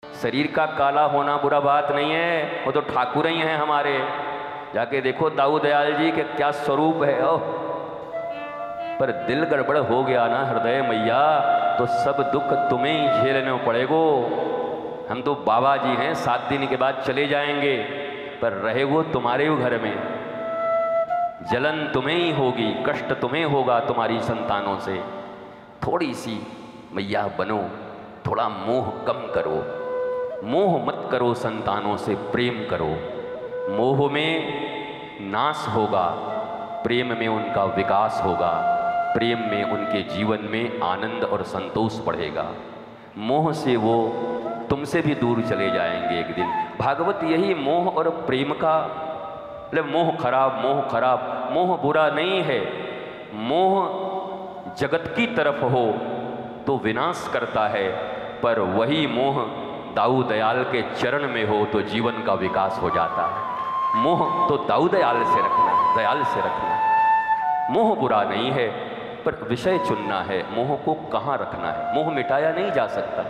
शरीर का काला होना बुरा बात नहीं है, वो तो ठाकुर ही हैं हमारे। जाके देखो दाऊ दयाल जी के क्या स्वरूप है। ओह, पर दिल गड़बड़ हो गया ना हृदय मैया, तो सब दुख तुम्हें ही झेलने पड़ेगो। हम तो बाबा जी हैं, 7 दिन के बाद चले जाएंगे, पर रहे वो तुम्हारे ही घर में। जलन तुम्हें ही होगी, कष्ट तुम्हें होगा तुम्हारी संतानों से। थोड़ी सी मैया बनो, थोड़ा मोह कम करो, मोह मत करो, संतानों से प्रेम करो। मोह में नाश होगा, प्रेम में उनका विकास होगा, प्रेम में उनके जीवन में आनंद और संतोष बढ़ेगा। मोह से वो तुमसे भी दूर चले जाएंगे एक दिन। भागवत यही मोह और प्रेम का, मोह खराब, मोह खराब, मोह बुरा नहीं है। मोह जगत की तरफ हो तो विनाश करता है, पर वही मोह दाऊ दयाल के चरण में हो तो जीवन का विकास हो जाता है। मोह तो दाऊ दयाल से रखना, दयाल से रखना। मोह बुरा नहीं है, पर विषय चुनना है। मोह को कहाँ रखना है। मोह मिटाया नहीं जा सकता।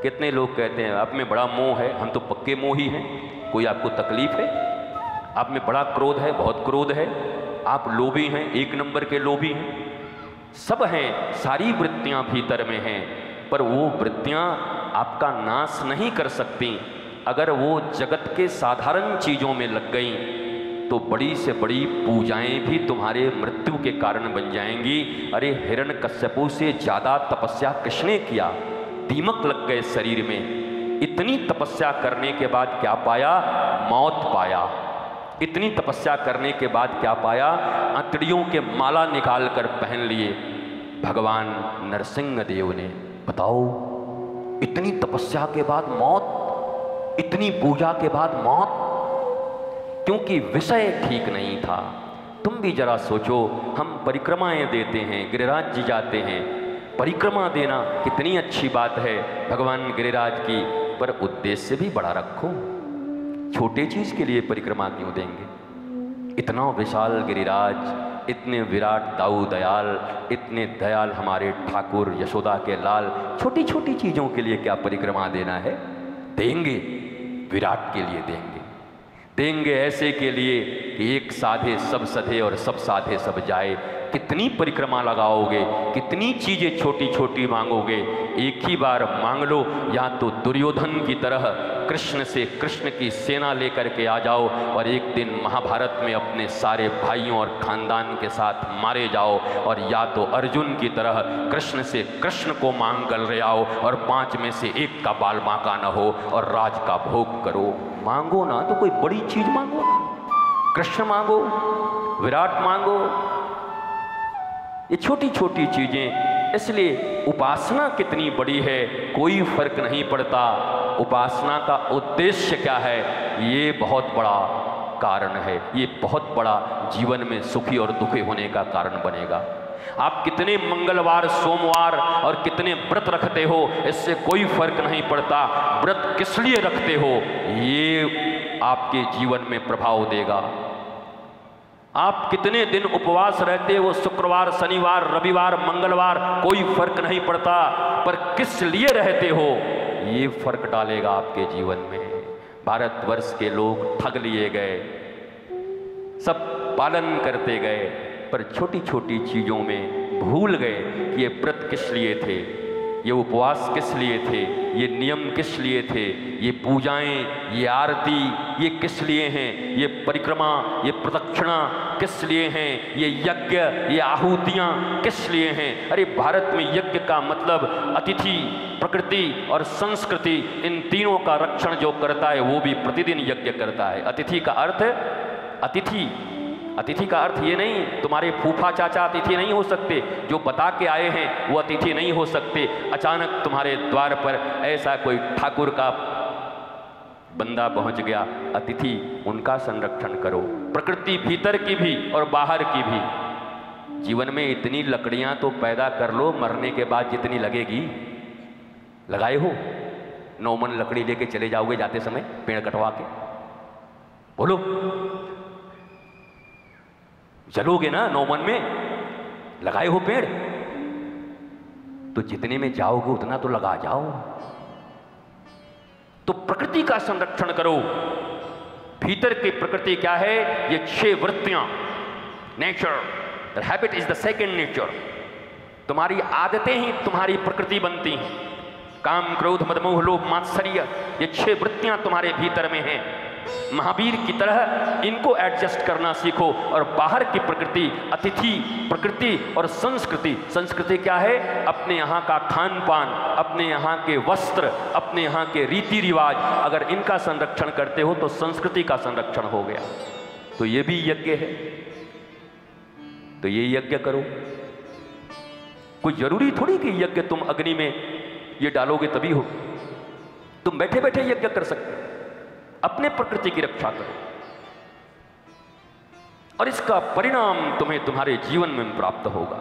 कितने लोग कहते हैं आप में बड़ा मोह है, हम तो पक्के मोही हैं। कोई आपको तकलीफ है? आप में बड़ा क्रोध है, बहुत क्रोध है, आप लोभी हैं, 1 नंबर के लोभी हैं। सब हैं, सारी वृत्तियां भीतर में हैं, पर वो वृत्तियां आपका नाश नहीं कर सकती। अगर वो जगत के साधारण चीज़ों में लग गईं तो बड़ी से बड़ी पूजाएं भी तुम्हारे मृत्यु के कारण बन जाएंगी। अरे हिरण्यकश्यपु से ज़्यादा तपस्या किसने किया? दीमक लग गए शरीर में। इतनी तपस्या करने के बाद क्या पाया? मौत पाया। इतनी तपस्या करने के बाद क्या पाया? अंतड़ियों के माला निकाल कर पहन लिए भगवान नरसिंह देव ने। बताओ, इतनी तपस्या के बाद मौत, इतनी पूजा के बाद मौत, क्योंकि विषय ठीक नहीं था। तुम भी जरा सोचो, हम परिक्रमाएं देते हैं, गिरिराज जी जाते हैं, परिक्रमा देना कितनी अच्छी बात है भगवान गिरिराज की, पर उद्देश्य भी बड़ा रखो। छोटे चीज के लिए परिक्रमा क्यों देंगे? इतना विशाल गिरिराज, इतने विराट दाऊ दयाल, इतने दयाल हमारे ठाकुर यशोदा के लाल, छोटी छोटी चीजों के लिए क्या परिक्रमा देना है? देंगे, विराट के लिए देंगे। देंगे ऐसे के लिए कि एक साधे सब सधे और सब साधे सब जाए। कितनी परिक्रमा लगाओगे, कितनी चीजें छोटी छोटी मांगोगे? एक ही बार मांग लो, या तो दुर्योधन की तरह कृष्ण से कृष्ण की सेना लेकर के आ जाओ और एक दिन महाभारत में अपने सारे भाइयों और खानदान के साथ मारे जाओ, और या तो अर्जुन की तरह कृष्ण से कृष्ण को मांग कर ले आओ और 5 में से 1 का बाल बांका न हो और राज का भोग करो। मांगो ना तो कोई बड़ी चीज मांगो, कृष्ण मांगो, विराट मांगो, ये छोटी छोटी चीजें। इसलिए उपासना कितनी बड़ी है कोई फर्क नहीं पड़ता। उपासना का उद्देश्य क्या है, ये बहुत बड़ा कारण है। ये बहुत बड़ा जीवन में सुखी और दुखी होने का कारण बनेगा। आप कितने मंगलवार, सोमवार और कितने व्रत रखते हो, इससे कोई फर्क नहीं पड़ता। व्रत किस लिए रखते हो, ये आपके जीवन में प्रभाव देगा। आप कितने दिन उपवास रहते हो, शुक्रवार, शनिवार, रविवार, मंगलवार, कोई फर्क नहीं पड़ता, पर किस लिए रहते हो, ये फर्क डालेगा आपके जीवन में। भारतवर्ष के लोग ठग लिए गए, सब पालन करते गए, पर छोटी छोटी चीज़ों में भूल गए कि ये व्रत किस लिए थे, ये उपवास किस लिए थे, ये नियम किस लिए थे, ये पूजाएं, ये आरती, ये किस लिए हैं, ये परिक्रमा, ये प्रदक्षिणा किस लिए हैं, ये यज्ञ, ये आहुतियाँ किस लिए हैं। अरे भारत में यज्ञ का मतलब अतिथि, प्रकृति और संस्कृति, इन तीनों का रक्षण जो करता है वो भी प्रतिदिन यज्ञ करता है। अतिथि का अर्थ, अतिथि का अर्थ ये नहीं तुम्हारे फूफा चाचा अतिथि नहीं हो सकते, जो बता के आए हैं वो अतिथि नहीं हो सकते। अचानक तुम्हारे द्वार पर ऐसा कोई ठाकुर का बंदा पहुंच गया, अतिथि, उनका संरक्षण करो। प्रकृति भीतर की भी और बाहर की भी। जीवन में इतनी लकड़ियां तो पैदा कर लो, मरने के बाद जितनी लगेगी। लगाए हो? 9 मन लकड़ी लेके चले जाओगे जाते समय पेड़ कटवा के? बोलो, जलोगे ना 9 मन में? लगाए हो पेड़? तो जितने में जाओगे उतना तो लगा जाओ। तो प्रकृति का संरक्षण करो। भीतर की प्रकृति क्या है? ये 6 वृत्तियां, nature, the habit is the second nature. तुम्हारी आदतें ही तुम्हारी प्रकृति बनती हैं। काम, क्रोध, मद, मोह, लोभ, मात्सर्य, ये 6 वृत्तियां तुम्हारे भीतर में हैं। महावीर की तरह इनको एडजस्ट करना सीखो और बाहर की प्रकृति, अतिथि प्रकृति और संस्कृति, संस्कृति क्या है? अपने यहाँ का खान पान, अपने यहाँ के वस्त्र, अपने यहाँ के रीति रिवाज, अगर इनका संरक्षण करते हो तो संस्कृति का संरक्षण हो गया। तो ये भी यज्ञ है, तो ये यज्ञ करो। कोई जरूरी थोड़ी कि यज्ञ तुम अग्नि में ये डालोगे तभी हो। तुम बैठे बैठे यज्ञ कर सकते हो। अपने प्रकृति की रक्षा करो और इसका परिणाम तुम्हें तुम्हारे जीवन में प्राप्त होगा।